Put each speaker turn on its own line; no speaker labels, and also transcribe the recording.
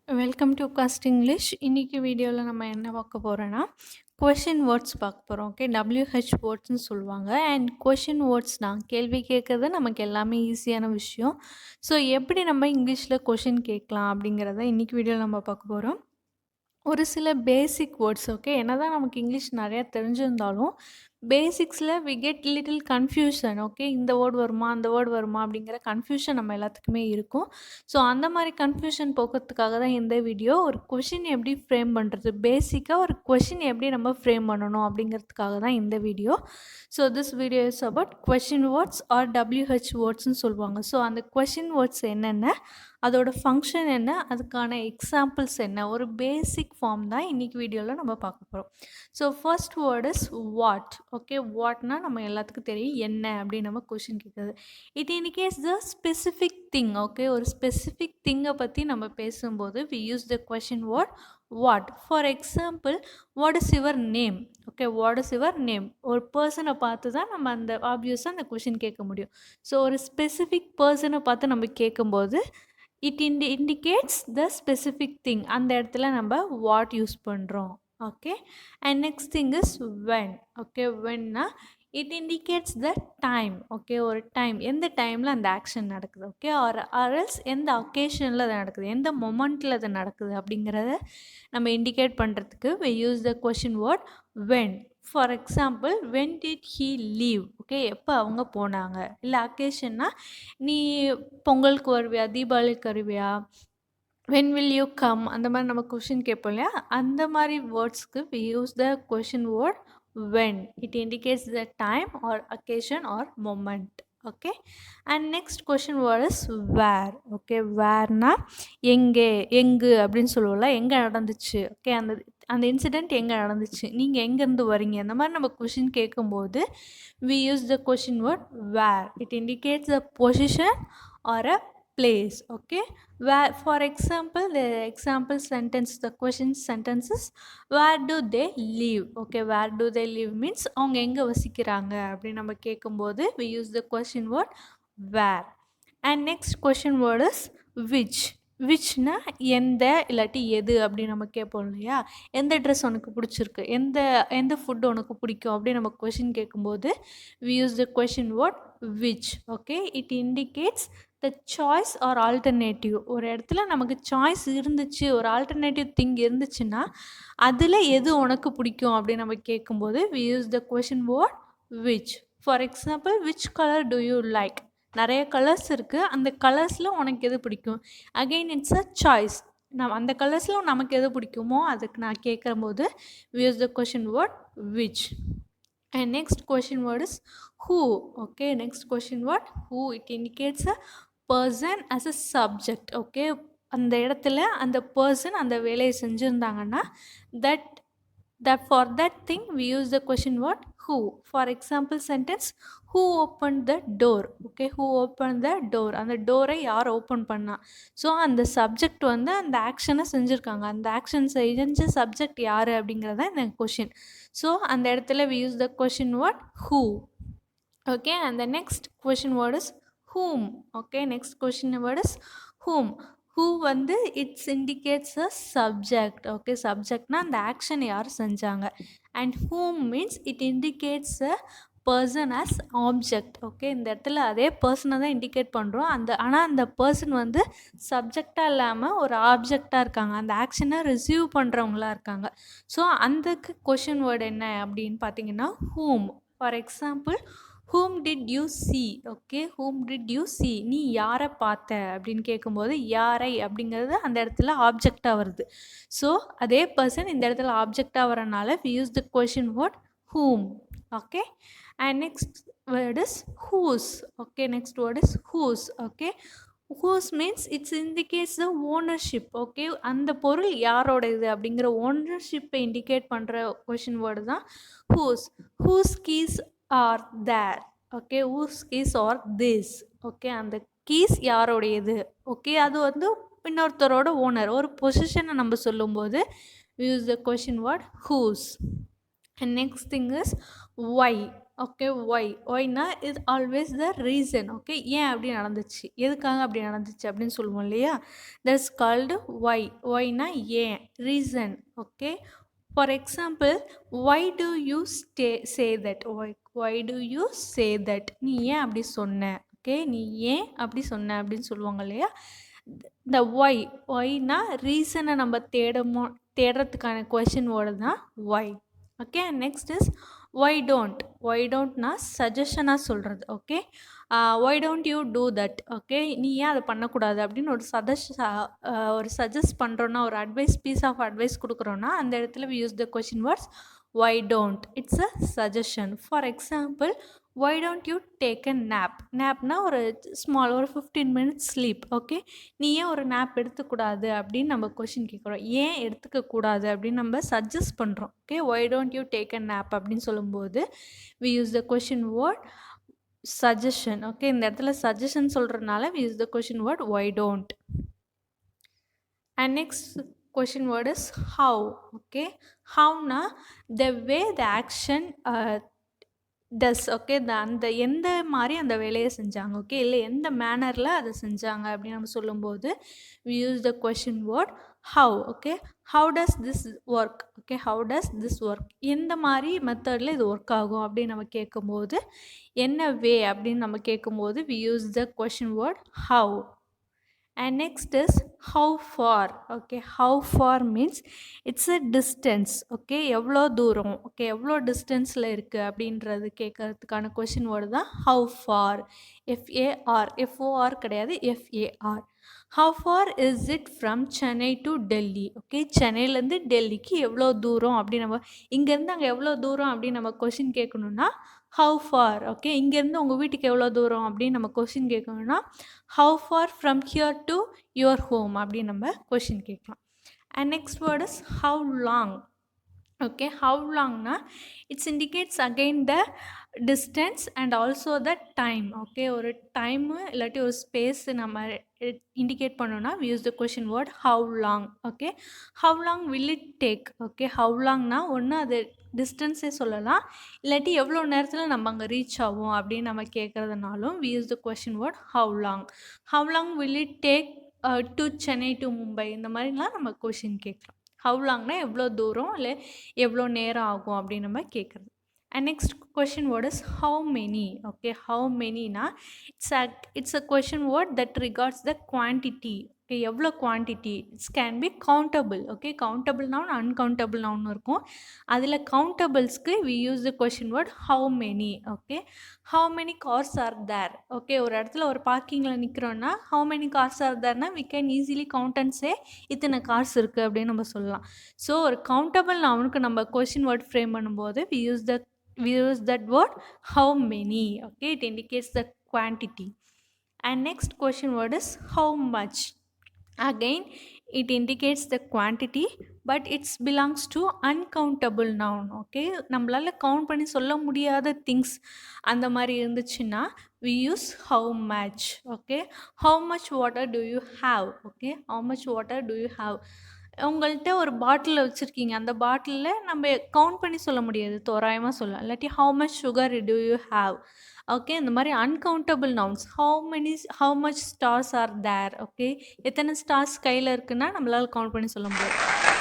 Welcome to cost English. இன்னைக்கு வீடியோவில் நம்ம என்ன பார்க்க போகிறோன்னா கொஷின் வேர்ட்ஸ் பார்க்க போகிறோம். ஓகே, WH வேர்ட்ஸ்னு சொல்லுவாங்க. அண்ட் கொஷின் வேர்ட்ஸ்னால் கேள்வி கேட்குறது நமக்கு எல்லாமே ஈஸியான விஷயம். ஸோ எப்படி நம்ம இங்கிலீஷில் கொஷின் கேட்கலாம் அப்படிங்கிறத இன்னைக்கு வீடியோவில் நம்ம பார்க்க போகிறோம். ஒரு சில பேசிக் வேர்ட்ஸ், ஓகே, என்னதான் நமக்கு இங்கிலீஷ் நிறையா தெரிஞ்சிருந்தாலும் பேசிக்ஸில் we get little confusion. Okay, இந்த வேர்டு வருமா அந்த வேர்டு வருமா அப்படிங்கிற கன்ஃபியூஷன் நம்ம எல்லாத்துக்குமே இருக்கும். ஸோ அந்த மாதிரி கன்ஃபியூஷன் போக்குறதுக்காக தான் இந்த வீடியோ. ஒரு கொஷின் எப்படி ஃப்ரேம் பண்ணுறது, பேசிக்காக ஒரு கொஷின் எப்படி நம்ம ஃப்ரேம் பண்ணணும் அப்படிங்கிறதுக்காக தான் இந்த video. So this video is about question words R WH வேர்ட்ஸ்னு சொல்லுவாங்க. ஸோ அந்த கொஷின் வேர்ட்ஸ் என்னென்ன, அதோட ஃபங்க்ஷன் என்ன, அதுக்கான எக்ஸாம்பிள்ஸ் என்ன, ஒரு பேசிக் ஃபார்ம் தான் இன்றைக்கி வீடியோவில் நம்ம பார்க்க போகிறோம். So first word is what. Okay, வாட்னா நம்ம எல்லாத்துக்கும் தெரியும் என்ன அப்படின்னு நம்ம கொஷின் கேட்குறது. It indicates the specific thing. Okay, ஒரு ஸ்பெசிஃபிக் திங்கை பற்றி நம்ம பேசும்போது we use the question word what. For example, what is your name. Okay, what is your name, ஒரு பர்சனை பார்த்து தான் நம்ம அந்த ஆப்வியஸாக அந்த கொஷின் கேட்க முடியும். ஸோ ஒரு ஸ்பெசிஃபிக் பர்சனை பார்த்து நம்ம கேட்கும்போது it indicates the specific thing. அந்த இடத்துல நம்ம வாட் யூஸ் பண்ணுறோம். Okay, and next thing is when. Okay, வென்னா it indicates the time. Okay, ஒரு டைம், எந்த டைமில் அந்த ஆக்ஷன் நடக்குது. ஓகே, ஆர்எல்ஸ் எந்த ஒகேஷனில் அது நடக்குது, எந்த மொமெண்ட்டில் அது நடக்குது அப்படிங்கிறத நம்ம இண்டிகேட் பண்ணுறதுக்கு we use the question word when. For example, when did he leave. Okay, எப்போ அவங்க போனாங்க. இல்லை அக்கேஷன்னா நீ பொங்கலுக்கு வருவியா, தீபாவளிக்கு வருவியா, when will you come, அந்த மாதிரி நம்ம கொஷின் கேட்போம் இல்லையா, அந்த மாதிரி வேர்ட்ஸ்க்கு we use the question word when. It indicates the time or occasion or moment. Okay, and next question word is where. Okay, வேர்னா எங்கே, எங்கு அப்படின்னு சொல்லுவோம்ல, எங்கே நடந்துச்சு. ஓகே, அந்த அந்த இன்சிடெண்ட் எங்கே நடந்துச்சு, நீங்கள் எங்கேருந்து வரீங்க, அந்த மாதிரி நம்ம கொஷின் கேட்கும்போது we use the question word where. It indicates the position or a place. Okay, where, for example, the example sentence, the question sentence is where do they live. Okay, where do they live means அவங்க எங்கே வசிக்கிறாங்க அப்படின்னு நம்ம கேட்கும்போது we use the question word where. And next question word is which. விச்னா எந்த இல்லாட்டி எது அப்படின்னு நம்ம கேட்போம் இல்லையா, எந்த ட்ரெஸ் உனக்கு பிடிச்சிருக்கு, எந்த எந்த ஃபுட் உனக்கு பிடிக்கும் அப்படின்னு நம்ம கொஷின் கேட்கும்போது we use the question word which. Okay, it indicates the choice or alternative. ஒரு இடத்துல நமக்கு சாய்ஸ் இருந்துச்சு, ஒரு ஆல்டர்னேட்டிவ் திங் இருந்துச்சுன்னா அதில் எது உனக்கு பிடிக்கும் அப்படின்னு நம்ம கேட்கும்போது we use the question word which. For example, which color do you like. நிறைய கலர்ஸ் இருக்குது, அந்த கலர்ஸில் உனக்கு எது பிடிக்கும். Again it's a choice. அந்த கலர்ஸில் நமக்கு எது பிடிக்குமோ அதுக்கு நான் கேட்கும்போது we use the question word which. And next question word is who. Okay, next question word who. It indicates a person as a subject. Okay, அந்த இடத்துல அந்த பர்சன் அந்த வேலையை செஞ்சுருந்தாங்கன்னா that for that thing we use the question word who. For example sentence, who opened the door. Okay, who opened the door, அந்த டோரை யார் open பண்ணா. So அந்த சப்ஜெக்ட் வந்து அந்த ஆக்ஷனை செஞ்சுருக்காங்க, அந்த ஆக்ஷன் செஞ்ச சப்ஜெக்ட் யார் அப்படிங்கிறத இந்த கொஷின். ஸோ அந்த இடத்துல we use the question word who. Okay, and the next question word is whom. Okay, next question word is whom. who வந்து it's indicates a subject. Okay, சப்ஜெக்ட்னா அந்த ஆக்ஷன் யார் செஞ்சாங்க. And whom means it indicates a person as object. Okay, இந்த இடத்துல அதே பர்சனை தான் இண்டிகேட் பண்ணுறோம், ஆனால் அந்த பர்சன் வந்து சப்ஜெக்டாக இல்லாமல் ஒரு ஆப்ஜெக்டாக இருக்காங்க, அந்த ஆக்ஷனை ரிசீவ் பண்ணுறவங்களா இருக்காங்க. ஸோ அந்தக்கு கொஷின் வேர்டு என்ன அப்படின்னு பார்த்தீங்கன்னா whom. For example, whom did you see. Okay, whom did you see, நீ யாரை பார்த்த அப்படின்னு கேட்கும்போது யாரை அப்படிங்கிறது அந்த இடத்துல ஆப்ஜெக்டாக வருது. ஸோ அதே பர்சன் இந்த இடத்துல ஆப்ஜெக்டாக வரனால we use the question word whom. Okay, and next word is whose. Okay, next word is whose. Okay, whose means it indicates the ownership. Okay, அந்த பொருள் யாரோட இது அப்படிங்கிற ஓனர்ஷிப்பை இண்டிகேட் பண்ணுற கொஷின் வேர்டு தான் whose. whose keys are there. Okay, whose keys are this. Okay, அந்த keys யாரோடையது. Okay, அது வந்து இன்னொருத்தரோட ஓனர், ஒரு பொசிஷனை நம்ம சொல்லும்போது we use the question word whose. And next thing is why. Okay, whyனா is always the reason. Okay, ஏன் அப்படி நடந்துச்சு, எதுக்காக அப்படி நடந்துச்சு அப்படின்னு சொல்லுவோம் இல்லையா, that's called whyனா ஏன், reason. Okay, for example, why do you say that, why do you say that, நீ ஏன் அப்படி சொன்ன. ஓகே, நீ ஏன் அப்படி சொன்ன அப்படின்னு சொல்லுவாங்க இல்லையா. இந்த ஒய்னா ரீசனை நம்ம தேடுறதுக்கான கொஷின் வேர்டு தான் why. Okay, next is why டோன்ட்னா சஜஷனாக சொல்கிறது. Okay, why don't you do that. Okay, நீ ஏன் அதை பண்ணக்கூடாது அப்படின்னு ஒரு சஜஸ்ட் பண்ணுறோன்னா, ஒரு பீஸ் ஆஃப் அட்வைஸ் கொடுக்குறோன்னா அந்த இடத்துல we use the question words why don't. It's a suggestion. For example, why don't you take a napனா ஒரு ஒரு 15 minutes sleep. ஓகே, நீ ஏன் ஒரு நேப் எடுத்துக்கூடாது அப்படின்னு நம்ம கொஷின் கேட்குறோம். ஏன் எடுத்துக்கக்கூடாது அப்படின்னு நம்ம சஜஸ்ட் பண்ணுறோம். Okay, why don't you take a nap அப்படின்னு சொல்லும்போது we use the question word suggestion. Okay, இந்த இடத்துல சஜஷன் சொல்கிறதுனால we use the question word why don't. And next question word is how. Okay, howனா the way the action does. Okay, அந்த எந்த மாதிரி அந்த வேலையை செஞ்சாங்க. ஓகே, இல்லை எந்த மேனரில் அதை செஞ்சாங்க அப்படின்னு நம்ம சொல்லும்போது we use the question word how. Okay, how does this work. Okay, how does this work, எந்த மாதிரி மெத்தடில் இது ஒர்க் ஆகும் அப்படின்னு நம்ம கேட்கும்போது, என்ன வே அப்படின்னு நம்ம கேட்கும்போது we use the question word how. And next is how far. Okay, how far means it's a distance. Okay, எவ்வளோ தூரம். ஓகே, எவ்வளோ டிஸ்டன்ஸில் இருக்குது அப்படின்றது கேட்கறதுக்கான கொஷின் வேர்டு தான் how far. FAR கிடையாது, FAR. how far is it from Chennai to Delhi. Okay, சென்னையிலேருந்து டெல்லிக்கு எவ்வளோ தூரம் அப்படி நம்ம இங்கேருந்து அங்கே எவ்வளோ தூரம் அப்படின்னு நம்ம கொஷின் கேட்கணுன்னா how far. ஓகே, இங்கேருந்து உங்கள் வீட்டுக்கு எவ்வளோ தூரம் அப்படின்னு நம்ம question கேட்கணுன்னா how far from here to your home அப்படின்னு நம்ம கொஷின் கேட்கலாம். And next word is how long. Okay, how longனா it's indicates again the distance and also the time. Okay, ஒரு டைமு இல்லாட்டி ஒரு ஸ்பேஸ் நம்ம இண்டிகேட் பண்ணோன்னா we use the question word how long. Okay, how long will it take. Okay, how longனா ஒன்று அது டிஸ்டன்ஸே சொல்லலாம், இல்லாட்டி எவ்வளோ நேரத்தில் நம்ம அங்கே ரீச் ஆகும் அப்படின்னு நம்ம கேட்குறதுனாலும் we use the question word how long. how long will it take to Chennai to Mumbai, இந்த மாதிரிலாம் நம்ம கொஷின் கேட்கலாம். how longனா எவ்வளோ தூரம் இல்லை எவ்வளோ நேரம் ஆகும் அப்படின்னு நம்ம கேட்குறது. And next question word is how many. Okay, how manyனா it's a question word that regards the quantity. Okay, எவ்வளோ quantity. It's can be countable. Okay, countable noun uncountable noun இருக்கும். அதில் கவுண்டபிள்ஸ்க்கு we use the question word how many. Okay, how many cars are there. Okay, ஒரு இடத்துல ஒரு பார்க்கிங்கில் நிற்கிறோன்னா how many cars are thereனா we can easily count and say இத்தனை cars இருக்குது அப்படின்னு நம்ம சொல்லலாம். ஸோ ஒரு கவுண்டபிள் நவுனுக்கு நம்ம கொஷின் வேர்ட் ஃப்ரேம் பண்ணும்போது we use that word how many. Okay, it indicates the quantity. And next question word is how much. Again, it indicates the quantity, but it belongs to uncountable noun. Okay, நம்மளால count பண்ணி சொல்ல முடியாத things அந்த மாதிரி இருந்துச்சுன்னா we use how much. Okay, how much water do you have. Okay, how much water do you have. உங்கள்கிட்ட ஒரு பாட்டில் வச்சுருக்கீங்க, அந்த பாட்டிலில் நம்ம கவுண்ட் பண்ணி சொல்ல முடியாது, தோராயமாக சொல்லலாம். இல்லாட்டி how much sugar do you have. Okay, இந்த மாதிரி uncountable nouns. how much stars are there. Okay, எத்தனை ஸ்டார்ஸ் கையில் இருக்குன்னா நம்மளால் கவுண்ட் பண்ணி சொல்ல முடியாது.